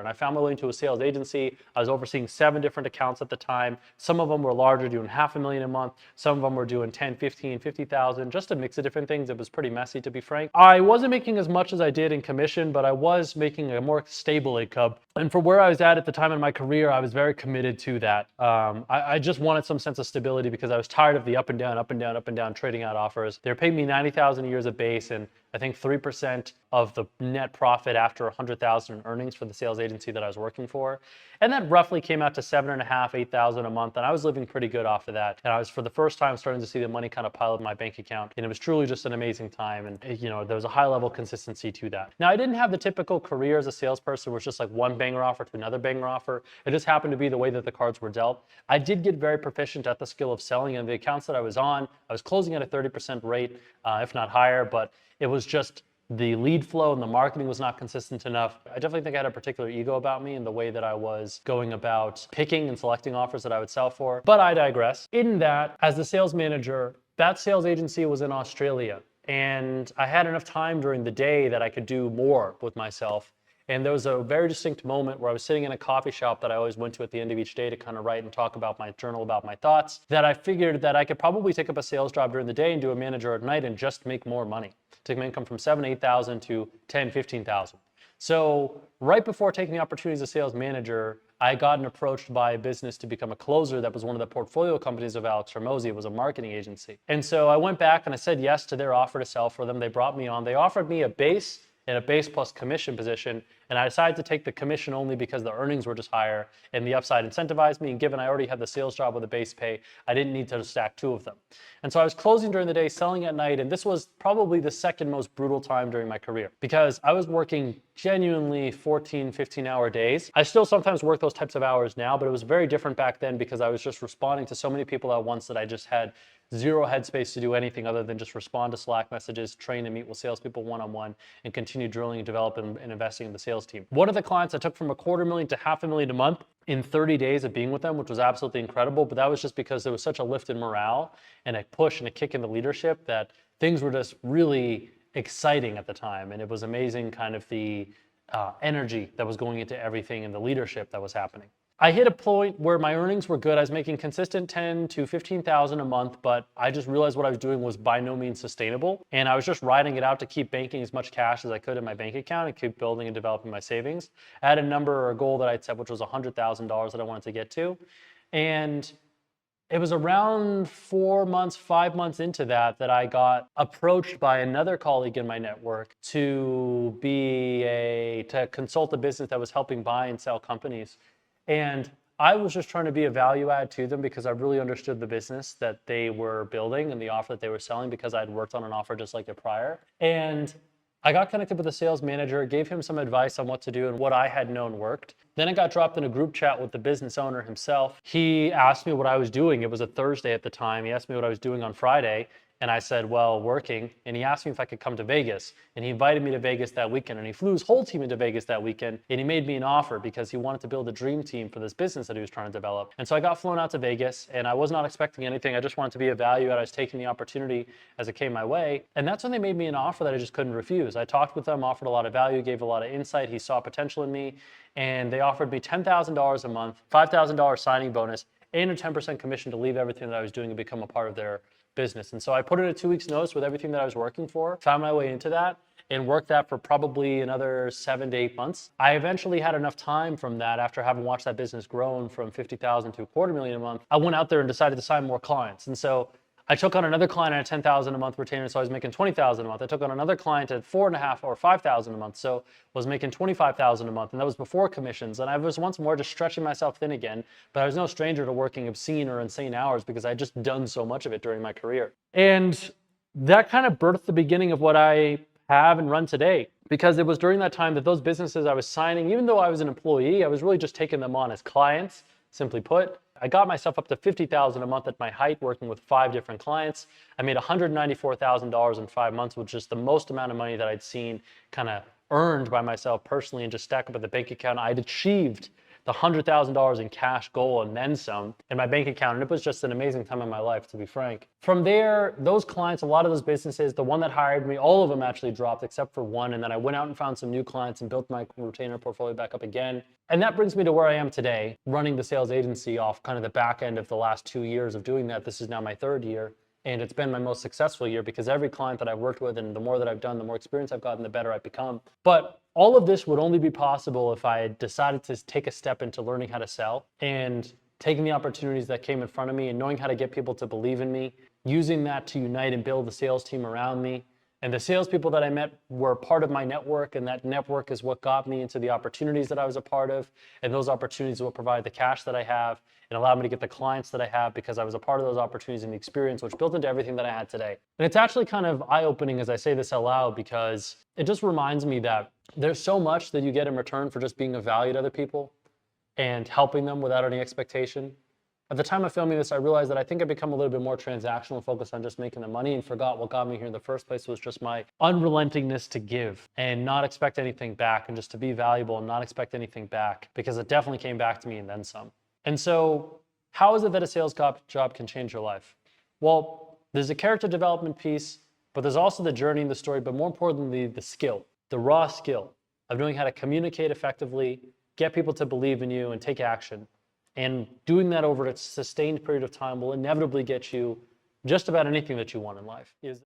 And I found my way into a sales agency. I was overseeing 7 different accounts at the time. Some of them were larger, doing $500,000 a month. Some of them were doing 10, 15, 50,000, just a mix of different things. It was pretty messy, to be frank. I wasn't making as much as I did in commission, but I was making a more stable income. And for where I was at the time in my career, I was very committed to that. I just wanted some sense of stability because I was tired of the up and down, up and down, up and down trading out offers. They were paying me $90,000 a year as a base, and I think 3% of the net profit after $100,000 in earnings for the sales agency that I was working for. And that roughly came out to $7,500, $8,000 a month. And I was living pretty good off of that. And I was, for the first time, starting to see the money kind of pile up in my bank account. And it was truly just an amazing time. And there was a high level consistency to that. Now, I didn't have the typical career as a salesperson where it's just like one banger offer to another banger offer. It just happened to be the way that the cards were dealt. I did get very proficient at the skill of selling, and the accounts that I was on, I was closing at a 30% rate, if not higher, but it was just the lead flow and the marketing was not consistent enough. I definitely think I had a particular ego about me in the way that I was going about picking and selecting offers that I would sell for. But I digress. In that, as the sales manager, that sales agency was in Australia, and I had enough time during the day that I could do more with myself. And there was a very distinct moment where I was sitting in a coffee shop that I always went to at the end of each day to kind of write and talk about my journal, about my thoughts, that I figured that I could probably take up a sales job during the day and do a manager at night and just make more money. Take my income from 7,000, 8,000 to 10,000, 15,000. So right before taking the opportunity as a sales manager, I got approached by a business to become a closer that was one of the portfolio companies of Alex Hormozi. It was a marketing agency. And so I went back and I said yes to their offer to sell for them. They brought me on. They offered me a base and a base plus commission position. And I decided to take the commission only because the earnings were just higher and the upside incentivized me. And given I already had the sales job with a base pay, I didn't need to stack 2 of them. And so I was closing during the day, selling at night. And this was probably the second most brutal time during my career because I was working genuinely 14, 15-hour days. I still sometimes work those types of hours now, but it was very different back then because I was just responding to so many people at once that I just had zero headspace to do anything other than just respond to Slack messages, train and meet with salespeople one-on-one, and continue drilling and developing and investing in the sales team. One of the clients I took from $250,000 to $500,000 a month in 30 days of being with them, which was absolutely incredible, but that was just because there was such a lift in morale and a push and a kick in the leadership that things were just really exciting at the time. And it was amazing kind of the energy that was going into everything and the leadership that was happening. I hit a point where my earnings were good. I was making consistent 10 to 15,000 a month, but I just realized what I was doing was by no means sustainable. And I was just riding it out to keep banking as much cash as I could in my bank account and keep building and developing my savings. I had a number or a goal that I'd set, which was $100,000 that I wanted to get to. And it was around 4 months, 5 months into that I got approached by another colleague in my network to consult a business that was helping buy and sell companies. And I was just trying to be a value add to them because I really understood the business that they were building and the offer that they were selling because I'd worked on an offer just like it prior. And I got connected with the sales manager, gave him some advice on what to do and what I had known worked. Then I got dropped in a group chat with the business owner himself. He asked me what I was doing. It was a Thursday at the time. He asked me what I was doing on Friday. And I said, well, working. And he asked me if I could come to Vegas. And he invited me to Vegas that weekend. And he flew his whole team into Vegas that weekend. And he made me an offer because he wanted to build a dream team for this business that he was trying to develop. And so I got flown out to Vegas. And I was not expecting anything. I just wanted to be a value add. I was taking the opportunity as it came my way. And that's when they made me an offer that I just couldn't refuse. I talked with them, offered a lot of value, gave a lot of insight. He saw potential in me. And they offered me $10,000 a month, $5,000 signing bonus, and a 10% commission to leave everything that I was doing and become a part of their business. And so I put in a 2 weeks notice with everything that I was working for, found my way into that, and worked that for probably another 7 to 8 months. I eventually had enough time from that after having watched that business grown from 50,000 to $250,000 a month. I went out there and decided to sign more clients. And so I took on another client at 10,000 a month retainer, so I was making 20,000 a month. I took on another client at 4.5 or 5,000 a month, so was making 25,000 a month, and that was before commissions. And I was once more just stretching myself thin again, but I was no stranger to working obscene or insane hours because I just done so much of it during my career. And that kind of birthed the beginning of what I have and run today, because it was during that time that those businesses I was signing, even though I was an employee, I was really just taking them on as clients, simply put. I got myself up to 50,000 a month at my height, working with 5 different clients. I made $194,000 in 5 months, which is the most amount of money that I'd seen kind of earned by myself personally and just stack up at the bank account. I'd achieved the $100,000 in cash goal and then some in my bank account. And it was just an amazing time in my life, to be frank. From there, those clients, a lot of those businesses, the one that hired me, all of them actually dropped except for one. And then I went out and found some new clients and built my retainer portfolio back up again. And that brings me to where I am today, running the sales agency off kind of the back end of the last 2 years of doing that. This is now my third year. And it's been my most successful year because every client that I've worked with, and the more that I've done, the more experience I've gotten, the better I've become. But all of this would only be possible if I had decided to take a step into learning how to sell and taking the opportunities that came in front of me and knowing how to get people to believe in me, using that to unite and build the sales team around me. And the salespeople that I met were part of my network, and that network is what got me into the opportunities that I was a part of. And those opportunities will provide the cash that I have and allowed me to get the clients that I have because I was a part of those opportunities and the experience, which built into everything that I had today. And it's actually kind of eye-opening as I say this out loud because it just reminds me that there's so much that you get in return for just being of value to other people and helping them without any expectation. At the time of filming this, I realized that I think I'd become a little bit more transactional and focused on just making the money and forgot what got me here in the first place was just my unrelentingness to give and not expect anything back and just to be valuable and not expect anything back because it definitely came back to me and then some. And so how is it that a sales job can change your life? Well, there's a character development piece, but there's also the journey and the story, but more importantly, the skill, the raw skill of knowing how to communicate effectively, get people to believe in you and take action. And doing that over a sustained period of time will inevitably get you just about anything that you want in life.